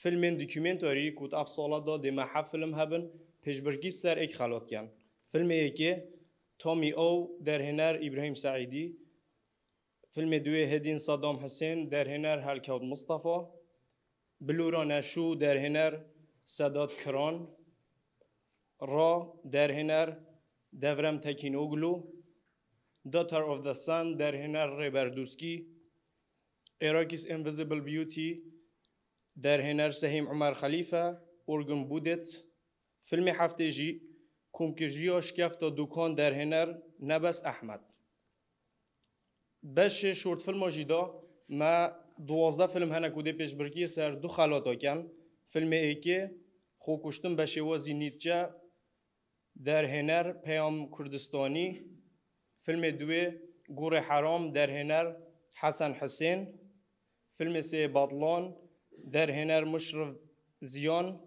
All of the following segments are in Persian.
فیلم دکیومنتاری کود اف سالا دا دی محب فیلم هبن پیشبرگی سر ایک خلات کن فیلم یکی تومی او در هنر ابراهیم سعیدی فیلم دوی هدین صدام حسین در هنر هلکود مصطفی بلورا نشو در هنر سادات کران را در هنر دورم تکینوگلو Daughter of the Sun در هنر ریبردوسکی Iraq's Invisible Beauty در هنر سهیم عمر خلیفه اورگن بودت فیلم هفته جی کومکرجی آشکفت دوکان در هنر نبس احمد بش شورت فیلم جیدا ما 12 فیلم هنر کوده پیشبرگی سر دو خلاتا کن فیلم ایکی خو کشتم بشه وازی نیتجا در هنر پیام کردستانی فیلم دوی گور حرام در هنر حسن حسین فیلم سه باطلان در هنر مشرف زیان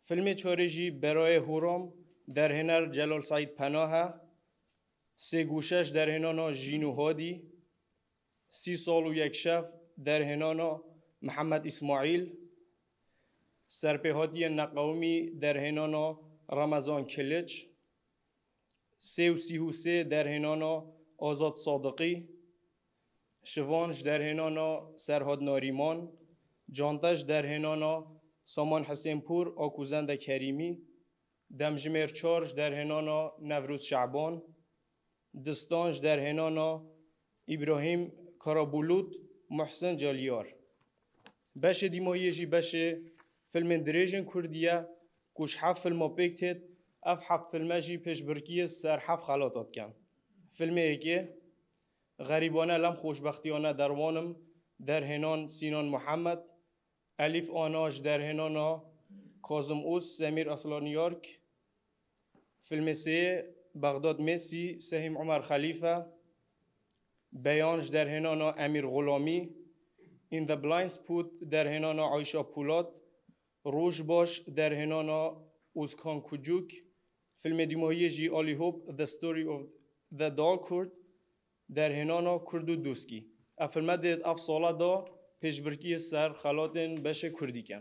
فیلم چارجی برای هورام در هنر جلال سعید پناه سه گوشش در هنانا جینو هادی 30 سال و یک شب در هنانا محمد اسماعیل سرپهاتی نقاومی در هنانا رمضان کلچ 33 در هنانا آزاد صادقی شوانش در هنانا سرهاد ناریمان جانتش در هنانا سامان حسین پور آکوزند کریمی دمجمر چارج در هنانا نوروز شعبان دستانش در هنانا ابراهیم کارابولود محسن جالیار بش دیمایی جی بش فیلم دریجن کردیه کش حف فیلم پیکتید اف حف فیلم جی پیشبرکی سر حف خلاتات کن فیلم ایکی غریبانه لم خوشبختیانه دروانم در هنان سینان محمد الیف آناش در هنانا کازم اوس سمیر اصلانیارک فیلم سه بغداد مسی سهیم عمر خلیفه بیانش در هنانا امیر غلامی In the Blind Spot در هنانا عایشا پولاد روش باش در هنانا اوزکان کوجوک فیلم دیمایی جی آلی هوب The Story of the Doll Kurd در هنانا کردو دوسکی افلمه دید اف سالا دا پیشبرکی سر خلاتن بشه کردی کن